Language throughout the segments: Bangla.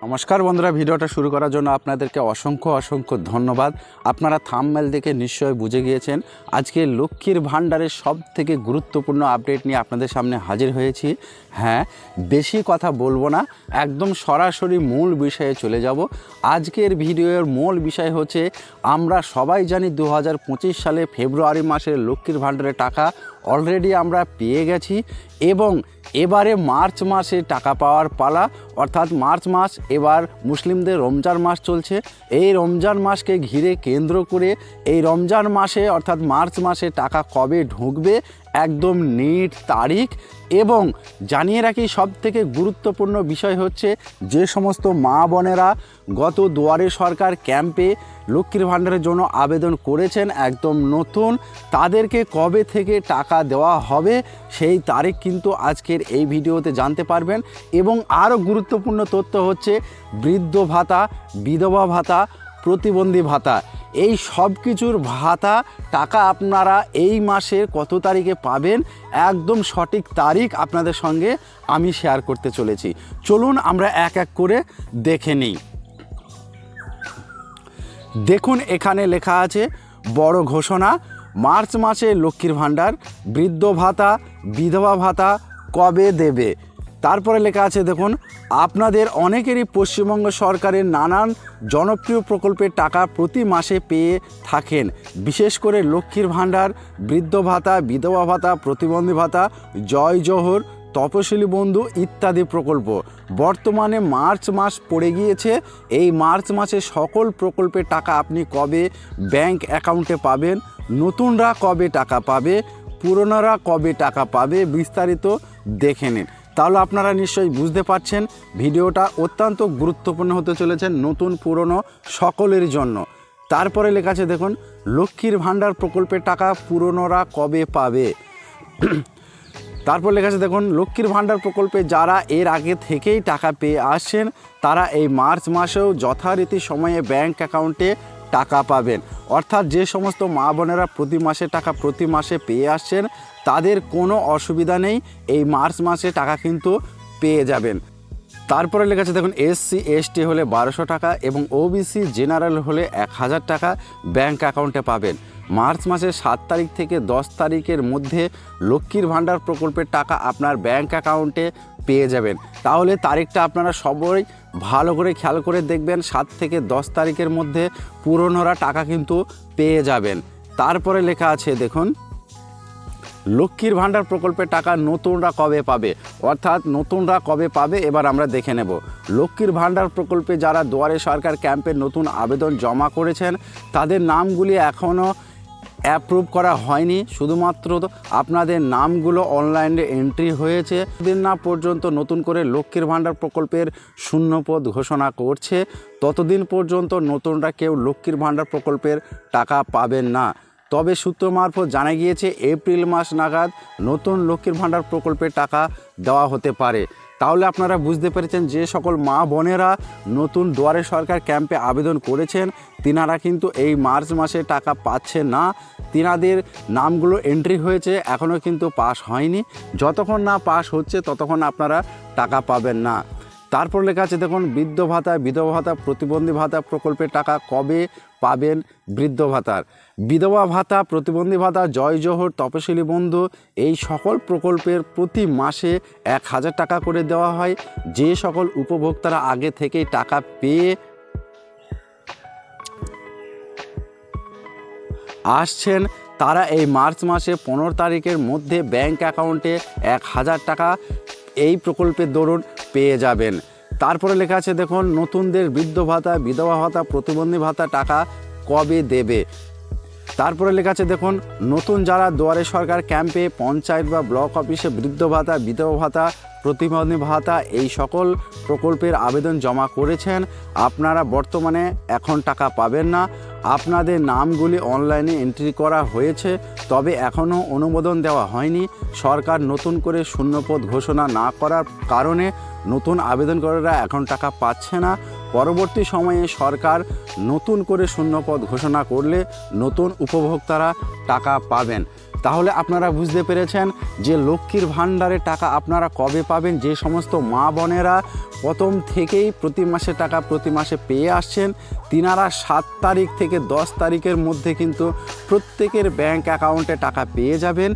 নমস্কার বন্ধুরা, ভিডিওটা শুরু করার জন্য আপনাদেরকে অসংখ্য ধন্যবাদ। আপনারা থাম্বনেল দেখে নিশ্চয়ই বুঝে গিয়েছেন আজকে লক্ষ্মীর ভাণ্ডারের সবথেকে গুরুত্বপূর্ণ আপডেট নিয়ে আপনাদের সামনে হাজির হয়েছি। হ্যাঁ, বেশি কথা বলবো না, একদম সরাসরি মূল বিষয়ে চলে যাব। আজকের ভিডিওর মূল বিষয় হচ্ছে, আমরা সবাই জানি 2025 সালে ফেব্রুয়ারি মাসের লক্ষ্মীর ভাণ্ডারের টাকা অলরেডি আমরা পেয়ে গেছি এবং এবারে মার্চ মাসে টাকা পাওয়ার পালা, অর্থাৎ মার্চ মাস এবার মুসলিমদের রমজান মাস চলছে। এই রমজান মাসকে ঘিরে কেন্দ্র করে এই রমজান মাসে অর্থাৎ মার্চ মাসে টাকা কবে ঢুকবে একদম নিট তারিখ। এবং জানিয়ে রাখি, সবথেকে গুরুত্বপূর্ণ বিষয় হচ্ছে, যে সমস্ত মা বোনেরা গত দুয়ারে সরকার ক্যাম্পে লক্ষ্মীর ভাণ্ডারের জন্য আবেদন করেছেন একদম নতুন, তাদেরকে কবে থেকে টাকা দেওয়া হবে সেই তারিখ কিন্তু আজকের এই ভিডিওতে জানতে পারবেন। এবং আরও গুরুত্বপূর্ণ তথ্য হচ্ছে, বৃদ্ধ ভাতা, বিধবা ভাতা, প্রতিবন্ধী ভাতা, এই সব কিছুর ভাতা টাকা আপনারা এই মাসের কত তারিখে পাবেন একদম সঠিক তারিখ আপনাদের সঙ্গে আমি শেয়ার করতে চলেছি। চলুন আমরা এক এক করে দেখে নিই। দেখুন, এখানে লেখা আছে বড় ঘোষণা, মার্চ মাসে লক্ষ্মীর ভাণ্ডার, বৃদ্ধ ভাতা, বিধবা ভাতা কবে দেবে। তারপরে লেখা আছে, দেখুন, আপনাদের অনেকেরই পশ্চিমবঙ্গ সরকারের নানান জনপ্রিয় প্রকল্পের টাকা প্রতি মাসে পেয়ে থাকেন, বিশেষ করে লক্ষ্মীর ভাণ্ডার, বৃদ্ধ ভাতা, বিধবা ভাতা, প্রতিবন্ধী ভাতা, জয় জোহর, তপশিলি বন্ধু ইত্যাদি প্রকল্প। বর্তমানে মার্চ মাস পড়ে গিয়েছে, এই মার্চ মাসে সকল প্রকল্পের টাকা আপনি কবে ব্যাংক অ্যাকাউন্টে পাবেন, নতুনরা কবে টাকা পাবে, পুরনোরা কবে টাকা পাবে, বিস্তারিত দেখে নিন। তাহলে আপনারা নিশ্চয়ই বুঝতে পারছেন ভিডিওটা অত্যন্ত গুরুত্বপূর্ণ হতে চলেছে নতুন পুরনো সকলের জন্য। তারপরে লেখা আছে, দেখুন, লক্ষ্মীর ভাণ্ডার প্রকল্পের টাকা পুরনোরা কবে পাবে। তারপর লেখা আছে, দেখুন, লক্ষ্মীর ভাণ্ডার প্রকল্পে যারা এর আগে থেকেই টাকা পেয়ে আসছেন তারা এই মার্চ মাসেও যথারীতি সময়ে ব্যাংক অ্যাকাউন্টে টাকা পাবেন। অর্থাৎ যে সমস্ত মা বোনেরা প্রতি মাসে টাকা প্রতি মাসে পেয়ে আসছেন তাদের কোনো অসুবিধা নেই, এই মার্চ মাসে টাকা কিন্তু পেয়ে যাবেন। তারপরে লেখা আছে, দেখুন, SC ST হলে 1200 টাকা এবং OBC জেনারেল হলে 1000 টাকা ব্যাংক অ্যাকাউন্টে পাবেন। মার্চ মাসের 7 তারিখ থেকে 10 তারিখের মধ্যে লক্ষ্মীর ভাণ্ডার প্রকল্পের টাকা আপনার ব্যাংক অ্যাকাউন্টে পেয়ে যাবেন। তাহলে তারিখটা আপনারা সবাই ভালো করে খেয়াল করে দেখবেন, 7 থেকে 10 তারিখের মধ্যে পুরনোরা টাকা কিন্তু পেয়ে যাবেন। তারপরে লেখা আছে, দেখুন, লক্ষ্মীর ভাণ্ডার প্রকল্পের টাকা নতুনরা কবে পাবে, অর্থাৎ নতুনরা কবে পাবে এবার আমরা দেখে নেব। লক্ষ্মীর ভাণ্ডার প্রকল্পে যারা দুয়ারে সরকার ক্যাম্পে নতুন আবেদন জমা করেছেন তাদের নামগুলি এখনও অ্যাপ্রুভ করা হয়নি, শুধুমাত্র আপনাদের নামগুলো অনলাইনে এন্ট্রি হয়েছে। দিন না পর্যন্ত নতুন করে লক্ষ্মীর ভাণ্ডার প্রকল্পের শূন্যপদ ঘোষণা করছে ততদিন পর্যন্ত নতুনরা কেউ লক্ষ্মীর ভাণ্ডার প্রকল্পের টাকা পাবেন না। তবে সূত্র মারফত জানা গিয়েছে এপ্রিল মাস নাগাদ নতুন লক্ষ্মীর ভাণ্ডার প্রকল্পের টাকা দেওয়া হতে পারে। তাহলে আপনারা বুঝতে পেরেছেন, যে সকল মা বোনেরা নতুন দুয়ারে সরকার ক্যাম্পে আবেদন করেছেন তিনারা কিন্তু এই মার্চ মাসে টাকা পাচ্ছে না। তিনাদের নামগুলো এন্ট্রি হয়েছে, এখনও কিন্তু পাস হয়নি। যতক্ষণ না পাস হচ্ছে ততক্ষণ আপনারা টাকা পাবেন না। তারপর লেখা আছে, দেখুন, বৃদ্ধ ভাতা, বিধবা ভাতা, প্রতিবন্ধী ভাতা প্রকল্পের টাকা কবে পাবেন। বৃদ্ধ ভাতার, বিধবা ভাতা, প্রতিবন্ধী ভাতা, জয় জোহর, তপশিলি বন্ধু এই সকল প্রকল্পের প্রতি মাসে 1000 টাকা করে দেওয়া হয়। যে সকল উপভোক্তারা আগে থেকেই টাকা পেয়ে আসছেন তারা এই মার্চ মাসে 15 তারিখের মধ্যে ব্যাংক অ্যাকাউন্টে 1000 টাকা এই প্রকল্পের দরুন পেয়ে যাবেন। তারপরে লেখা আছে, দেখুন, নতুনদের বৃদ্ধ ভাতা, বিধবা ভাতা, প্রতিবন্ধী ভাতা টাকা কবে দেবে। তারপরে লেখা আছে, দেখুন, নতুন যারা দুয়ারে সরকার ক্যাম্পে পঞ্চায়েত বা ব্লক অফিসে বৃদ্ধ ভাতা, বিধবা ভাতা, প্রতিবন্ধী ভাতা এই সকল প্রকল্পের আবেদন জমা করেছেন আপনারা বর্তমানে এখন টাকা পাবেন না। আপনাদের নামগুলি অনলাইনে এন্ট্রি করা হয়েছে, তবে এখনও অনুমোদন দেওয়া হয়নি। সরকার নতুন করে শূন্যপদ ঘোষণা না করার কারণে নতুন আবেদনকারীরা এখন টাকা পাচ্ছে না। পরবর্তী সময়ে সরকার নতুন করে শূন্যপদ ঘোষণা করলে নতুন উপভোক্তারা টাকা পাবেন। তাহলে আপনারা বুঝতে পেরেছেন যে লক্ষ্মীর ভাণ্ডারের টাকা আপনারা কবে পাবেন। যে সমস্ত মা বোনেরা প্রথম থেকেই প্রতি মাসে টাকা প্রতি মাসে পেয়ে আসছেন, তিনারা 7 তারিখ থেকে 10 তারিখের মধ্যে কিন্তু প্রত্যেকের ব্যাংক অ্যাকাউন্টে টাকা পেয়ে যাবেন।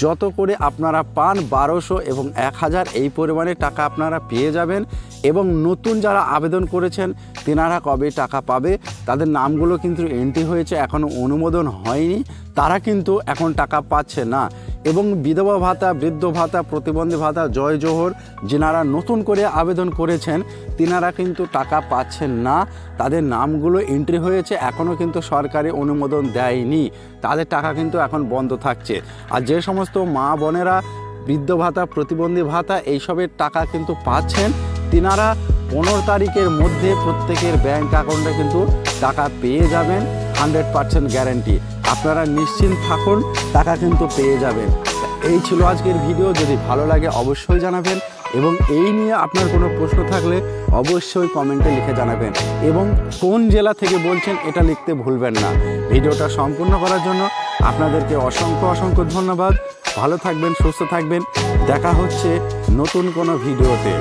যত করে আপনারা পান 1200 এবং 1000 এই পরিমাণে টাকা আপনারা পেয়ে যাবেন। এবং নতুন যারা আবেদন করেছেন তিনারা কবে টাকা পাবে, তাদের নামগুলো কিন্তু এন্ট্রি হয়েছে, এখনও অনুমোদন হয়নি, তারা কিন্তু এখন টাকা পাচ্ছে না। এবং বিধবা ভাতা, বৃদ্ধ ভাতা, প্রতিবন্ধী ভাতা, জয় জোহর যিনারা নতুন করে আবেদন করেছেন তিনারা কিন্তু টাকা পাচ্ছেন না, তাদের নামগুলো এন্ট্রি হয়েছে, এখনও কিন্তু সরকারি অনুমোদন দেয়নি, তাদের টাকা কিন্তু এখন বন্ধ থাকছে। আর যে সমস্ত মা বোনেরা বৃদ্ধ ভাতা, প্রতিবন্ধী ভাতা এইসবের টাকা কিন্তু পাচ্ছেন, তিনারা 15 তারিখের মধ্যে প্রত্যেকের ব্যাংক অ্যাকাউন্টে কিন্তু টাকা পেয়ে যাবেন, 100% গ্যারান্টি। আপনারা নিশ্চিন্ত থাকুন, টাকা কিন্তু পেয়ে যাবেন। এই ছিল আজকের ভিডিও। যদি ভালো লাগে অবশ্যই জানাবেন, এবং এই নিয়ে আপনার কোনো প্রশ্ন থাকলে অবশ্যই কমেন্টে লিখে জানাবেন, এবং কোন জেলা থেকে বলছেন এটা লিখতে ভুলবেন না। ভিডিওটা সম্পূর্ণ করার জন্য আপনাদেরকে অসংখ্য ধন্যবাদ। ভালো থাকবেন, সুস্থ থাকবেন, দেখা হচ্ছে নতুন কোনো ভিডিওতে।